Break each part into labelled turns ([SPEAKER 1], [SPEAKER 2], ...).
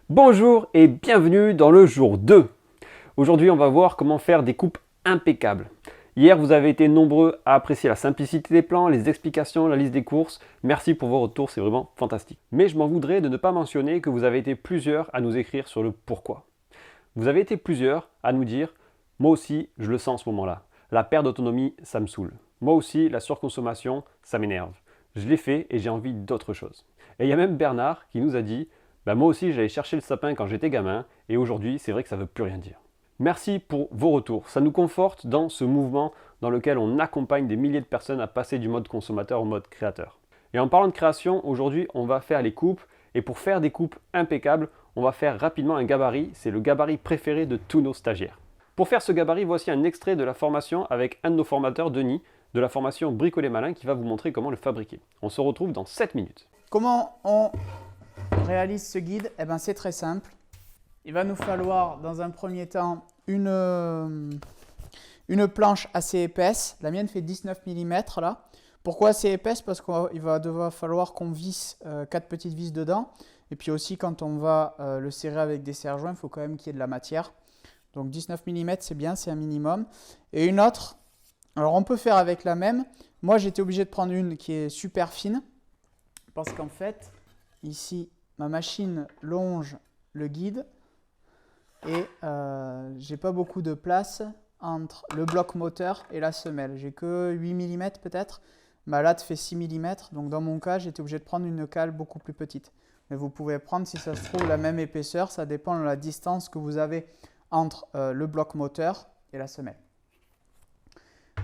[SPEAKER 1] Bonjour et bienvenue dans le jour 2. Aujourd'hui, on va voir comment faire des coupes impeccables. Hier, vous avez été nombreux à apprécier la simplicité des plans, les explications, la liste des courses. Merci pour vos retours, c'est vraiment fantastique. Mais je m'en voudrais de ne pas mentionner que vous avez été plusieurs à nous écrire sur le pourquoi. Vous avez été plusieurs à nous dire « Moi aussi, je le sens en ce moment-là. La perte d'autonomie, ça me saoule. Moi aussi, la surconsommation, ça m'énerve. Je l'ai fait et j'ai envie d'autre chose. » Et il y a même Bernard qui nous a dit moi aussi, j'allais chercher le sapin quand j'étais gamin, et aujourd'hui, c'est vrai que ça ne veut plus rien dire. Merci pour vos retours. Ça nous conforte dans ce mouvement dans lequel on accompagne des milliers de personnes à passer du mode consommateur au mode créateur. Et en parlant de création, aujourd'hui, on va faire les coupes, et pour faire des coupes impeccables, on va faire rapidement un gabarit. C'est le gabarit préféré de tous nos stagiaires. Pour faire ce gabarit, voici un extrait de la formation avec un de nos formateurs, Denis, de la formation Bricoler Malin, qui va vous montrer comment le fabriquer. On se retrouve dans 7 minutes.
[SPEAKER 2] Comment on réalise ce guide? Eh bien, c'est très simple. Il va nous falloir dans un premier temps une planche assez épaisse. La mienne fait 19 mm là. Pourquoi assez épaisse? Parce qu'il va falloir qu'on visse 4 petites vis dedans. Et puis aussi quand on va le serrer avec des serre-joints, il faut quand même qu'il y ait de la matière. Donc 19 mm c'est bien, c'est un minimum. Et une autre, alors on peut faire avec la même. Moi j'étais obligé de prendre une qui est super fine. Parce qu'en fait, ici, ma machine longe le guide et j'ai pas beaucoup de place entre le bloc moteur et la semelle. J'ai que 8 mm peut-être. Ma latte fait 6 mm, donc dans mon cas, j'étais obligé de prendre une cale beaucoup plus petite. Mais vous pouvez prendre, si ça se trouve, la même épaisseur. Ça dépend de la distance que vous avez entre le bloc moteur et la semelle.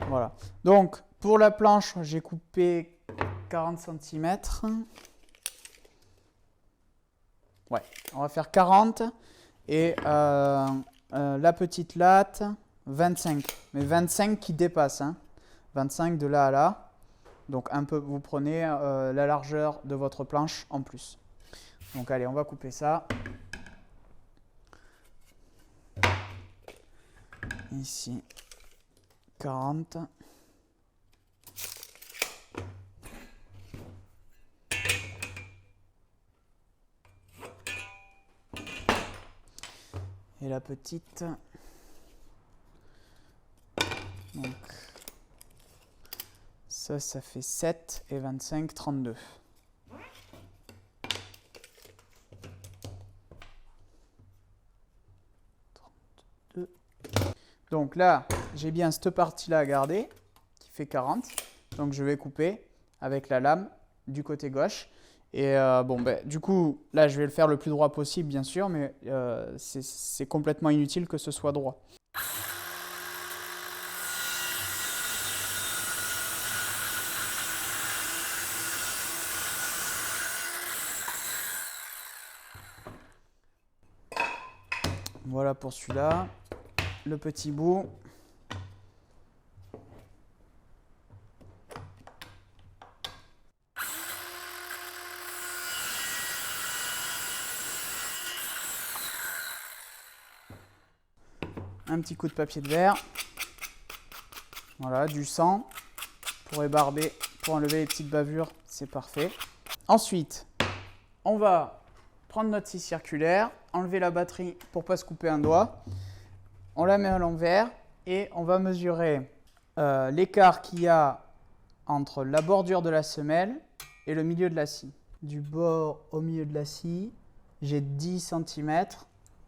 [SPEAKER 2] Voilà. Donc, pour la planche, j'ai coupé 40 cm. Ouais, on va faire 40 et la petite latte 25, mais 25 qui dépasse, hein. 25 de là à là. Donc un peu, vous prenez la largeur de votre planche en plus. Donc allez, on va couper ça. Ici 40. Et la petite, donc ça fait 7 et 25, 32. Donc là, j'ai bien cette partie-là à garder, qui fait 40. Donc je vais couper avec la lame du côté gauche. Et du coup, là, je vais le faire le plus droit possible, bien sûr, mais c'est complètement inutile que ce soit droit. Voilà pour celui-là. Le petit bout. Un petit coup de papier de verre. Voilà, du sang pour ébarber, pour enlever les petites bavures, c'est parfait. Ensuite, on va prendre notre scie circulaire, enlever la batterie pour ne pas se couper un doigt. On la met à l'envers et on va mesurer l'écart qu'il y a entre la bordure de la semelle et le milieu de la scie. Du bord au milieu de la scie, j'ai 10 cm.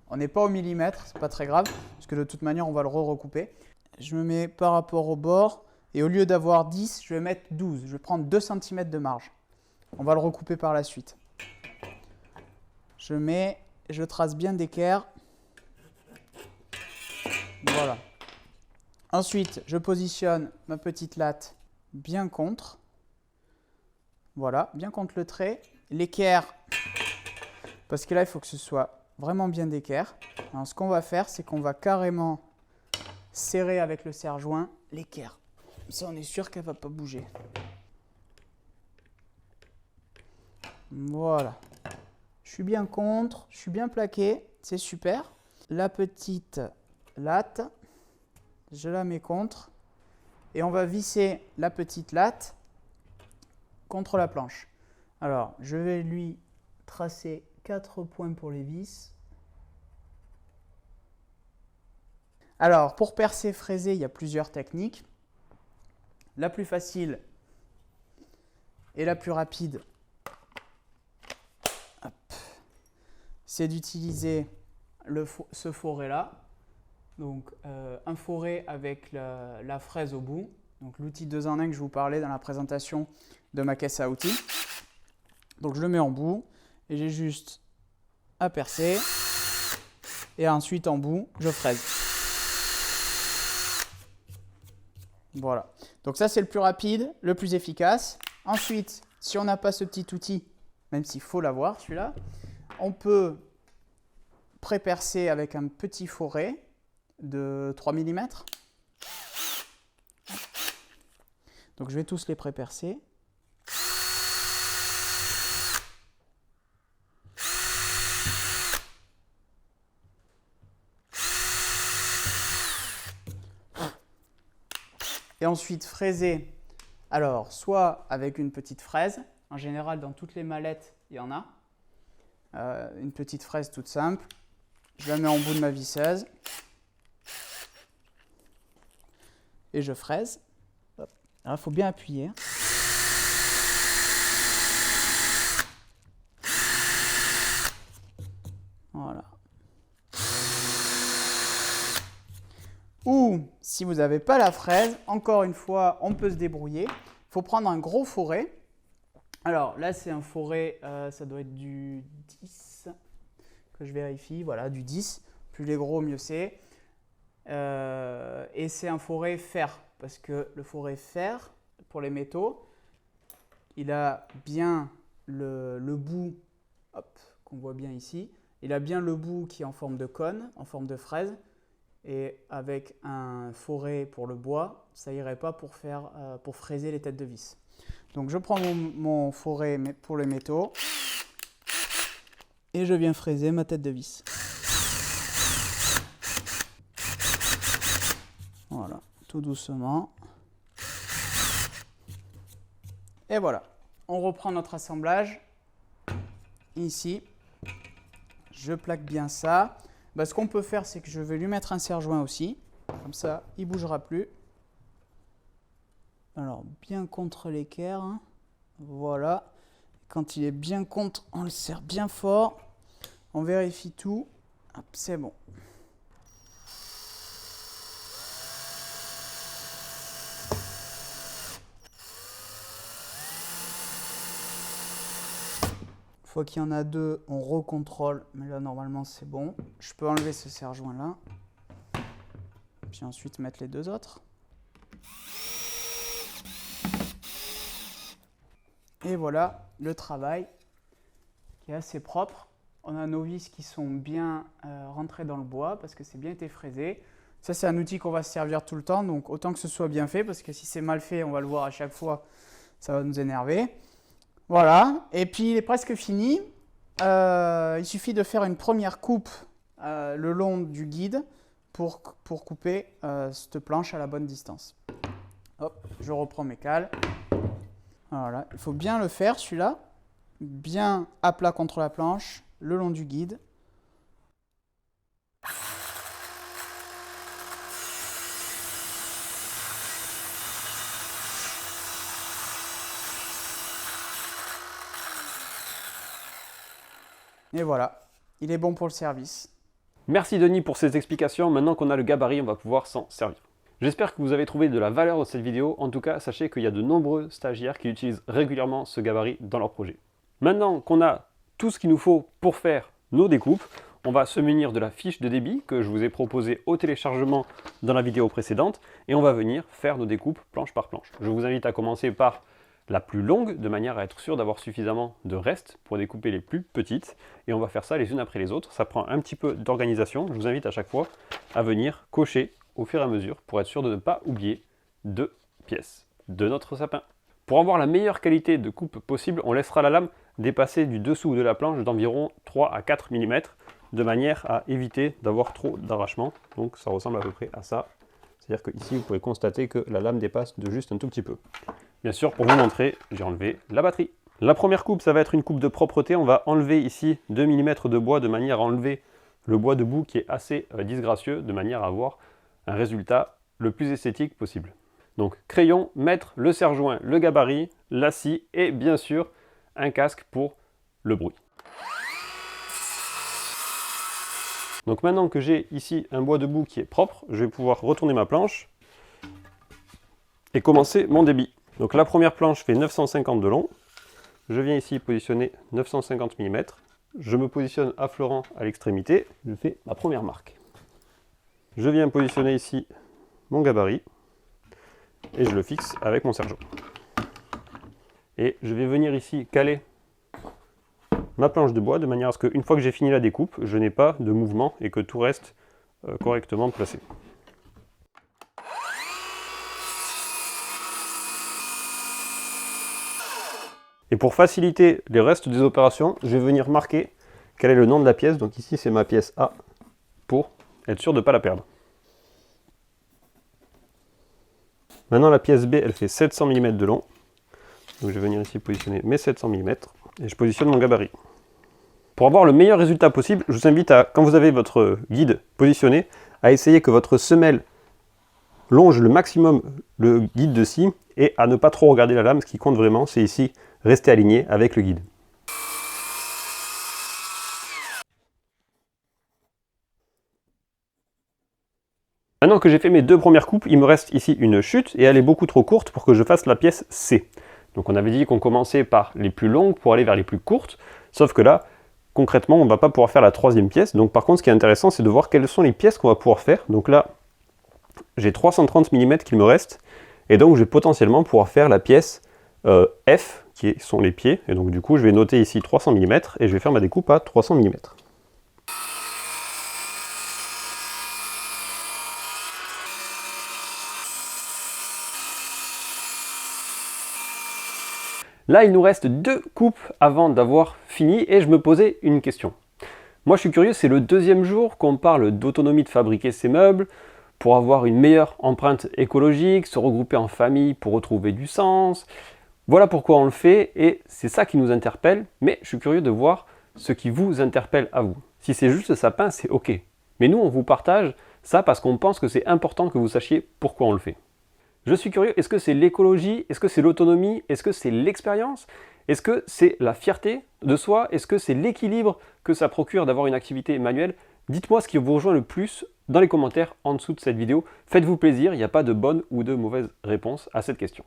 [SPEAKER 2] On n'est pas au millimètre, c'est pas très grave, parce que de toute manière, on va le recouper. Je me mets par rapport au bord, et au lieu d'avoir 10, je vais mettre 12. Je vais prendre 2 cm de marge. On va le recouper par la suite. Je trace bien d'équerre. Voilà. Ensuite, je positionne ma petite latte bien contre. Voilà, bien contre le trait. L'équerre, parce que là, il faut que ce soit vraiment bien d'équerre. Alors, ce qu'on va faire, c'est qu'on va carrément serrer avec le serre-joint l'équerre. Ça, on est sûr qu'elle ne va pas bouger. Voilà. Je suis bien contre, je suis bien plaqué, c'est super. La petite latte, je la mets contre. Et on va visser la petite latte contre la planche. Alors, je vais lui tracer 4 points pour les vis. Alors, pour percer, fraiser, il y a plusieurs techniques. La plus facile et la plus rapide, c'est d'utiliser ce foret-là. Donc, un foret avec la fraise au bout. Donc, l'outil 2 en 1 que je vous parlais dans la présentation de ma caisse à outils. Donc, je le mets en bout et j'ai juste à percer. Et ensuite, en bout, je fraise. Voilà. Donc, ça, c'est le plus rapide, le plus efficace. Ensuite, si on n'a pas ce petit outil, même s'il faut l'avoir, celui-là, on peut pré-percer avec un petit foret de 3 mm. Donc, je vais tous les pré-percer. Et ensuite, fraiser. Alors, soit avec une petite fraise. En général, dans toutes les mallettes, il y en a. Une petite fraise toute simple. Je la mets en bout de ma visseuse. Et je fraise. Hop. Alors, il faut bien appuyer. Voilà. Ou, si vous n'avez pas la fraise, encore une fois, on peut se débrouiller. Il faut prendre un gros foret. Alors là, c'est un foret, ça doit être du 10, que je vérifie. Voilà, du 10. Plus les gros, mieux c'est. Et c'est un foret fer, parce que le foret fer, pour les métaux, il a bien le bout, hop, qu'on voit bien ici. Il a bien le bout qui est en forme de cône, en forme de fraise. Et avec un foret pour le bois, ça irait pas pour fraiser les têtes de vis. Donc je prends mon foret pour les métaux et je viens fraiser ma tête de vis. Voilà, tout doucement. Et voilà, on reprend notre assemblage. Ici, je plaque bien ça. Ce qu'on peut faire, c'est que je vais lui mettre un serre-joint aussi. Comme ça, il ne bougera plus. Alors, bien contre l'équerre. Hein. Voilà. Quand il est bien contre, on le serre bien fort. On vérifie tout. Hop, c'est bon. Une fois qu'il y en a deux, on recontrôle, mais là normalement c'est bon. Je peux enlever ce serre-joint là, puis ensuite mettre les deux autres. Et voilà le travail qui est assez propre. On a nos vis qui sont bien rentrées dans le bois parce que c'est bien été fraisé. Ça c'est un outil qu'on va se servir tout le temps, donc autant que ce soit bien fait parce que si c'est mal fait, on va le voir à chaque fois, ça va nous énerver. Voilà, et puis il est presque fini. Il suffit de faire une première coupe le long du guide pour couper cette planche à la bonne distance. Hop, je reprends mes cales. Voilà, il faut bien le faire celui-là, bien à plat contre la planche, le long du guide. Et voilà, il est bon pour le service.
[SPEAKER 1] Merci Denis pour ces explications. Maintenant qu'on a le gabarit, on va pouvoir s'en servir. J'espère que vous avez trouvé de la valeur dans cette vidéo. En tout cas, sachez qu'il y a de nombreux stagiaires qui utilisent régulièrement ce gabarit dans leur projet. Maintenant qu'on a tout ce qu'il nous faut pour faire nos découpes, on va se munir de la fiche de débit que je vous ai proposée au téléchargement dans la vidéo précédente et on va venir faire nos découpes planche par planche. Je vous invite à commencer par la plus longue, de manière à être sûr d'avoir suffisamment de restes pour découper les plus petites. Et on va faire ça les unes après les autres. Ça prend un petit peu d'organisation. Je vous invite à chaque fois à venir cocher au fur et à mesure pour être sûr de ne pas oublier de pièces de notre sapin. Pour avoir la meilleure qualité de coupe possible, on laissera la lame dépasser du dessous de la planche d'environ 3 à 4 mm, de manière à éviter d'avoir trop d'arrachement. Donc ça ressemble à peu près à ça. C'est-à-dire qu'ici, vous pouvez constater que la lame dépasse de juste un tout petit peu. Bien sûr, pour vous montrer, j'ai enlevé la batterie. La première coupe, ça va être une coupe de propreté. On va enlever ici 2 mm de bois de manière à enlever le bois debout qui est assez disgracieux, de manière à avoir un résultat le plus esthétique possible. Donc crayon, mètre, le serre-joint, le gabarit, la scie et bien sûr un casque pour le bruit. Donc maintenant que j'ai ici un bois debout qui est propre, je vais pouvoir retourner ma planche et commencer mon débit. Donc la première planche fait 950 de long. Je viens ici positionner 950 mm. Je me positionne affleurant à l'extrémité. Je fais ma première marque. Je viens positionner ici mon gabarit et je le fixe avec mon serre-joint. Et je vais venir ici caler ma planche de bois de manière à ce qu'une fois que j'ai fini la découpe, je n'ai pas de mouvement et que tout reste correctement placé. Et pour faciliter les restes des opérations, je vais venir marquer quel est le nom de la pièce. Donc ici c'est ma pièce A pour être sûr de ne pas la perdre. Maintenant la pièce B elle fait 700 mm de long. Donc je vais venir ici positionner mes 700 mm et je positionne mon gabarit. Pour avoir le meilleur résultat possible, je vous invite à, quand vous avez votre guide positionné, à essayer que votre semelle longe le maximum le guide de scie et à ne pas trop regarder la lame. Ce qui compte vraiment, c'est ici rester aligné avec le guide. Maintenant que j'ai fait mes deux premières coupes, il me reste ici une chute et elle est beaucoup trop courte pour que je fasse la pièce C. Donc on avait dit qu'on commençait par les plus longues pour aller vers les plus courtes, sauf que là, concrètement, on ne va pas pouvoir faire la troisième pièce. Donc par contre, ce qui est intéressant, c'est de voir quelles sont les pièces qu'on va pouvoir faire. Donc là, j'ai 330 mm qu'il me reste, et donc je vais potentiellement pouvoir faire la pièce F, qui sont les pieds. Et donc du coup, je vais noter ici 300 mm, et je vais faire ma découpe à 300 mm. Là, il nous reste 2 coupes avant d'avoir fini et je me posais une question. Moi, je suis curieux, c'est le deuxième jour qu'on parle d'autonomie de fabriquer ces meubles pour avoir une meilleure empreinte écologique, se regrouper en famille pour retrouver du sens. Voilà pourquoi on le fait et c'est ça qui nous interpelle, mais je suis curieux de voir ce qui vous interpelle à vous. Si c'est juste sapin, c'est ok. Mais nous, on vous partage ça parce qu'on pense que c'est important que vous sachiez pourquoi on le fait. Je suis curieux, est-ce que c'est l'écologie? Est-ce que c'est l'autonomie? Est-ce que c'est l'expérience? Est-ce que c'est la fierté de soi? Est-ce que c'est l'équilibre que ça procure d'avoir une activité manuelle? Dites-moi ce qui vous rejoint le plus dans les commentaires en dessous de cette vidéo. Faites-vous plaisir, il n'y a pas de bonne ou de mauvaise réponse à cette question.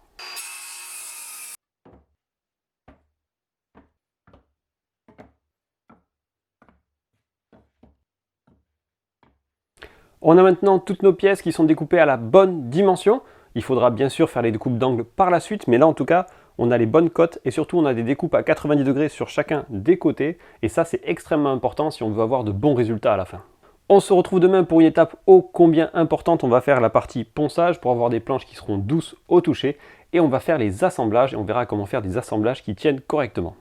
[SPEAKER 1] On a maintenant toutes nos pièces qui sont découpées à la bonne dimension. Il faudra bien sûr faire les découpes d'angle par la suite, mais là en tout cas, on a les bonnes cotes et surtout on a des découpes à 90 degrés sur chacun des côtés. Et ça, c'est extrêmement important si on veut avoir de bons résultats à la fin. On se retrouve demain pour une étape ô combien importante. On va faire la partie ponçage pour avoir des planches qui seront douces au toucher. Et on va faire les assemblages et on verra comment faire des assemblages qui tiennent correctement.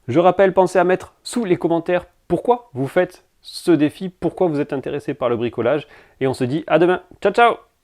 [SPEAKER 1] Je rappelle, pensez à mettre sous les commentaires pourquoi vous faites ce défi, pourquoi vous êtes intéressé par le bricolage. Et on se dit à demain. Ciao, ciao!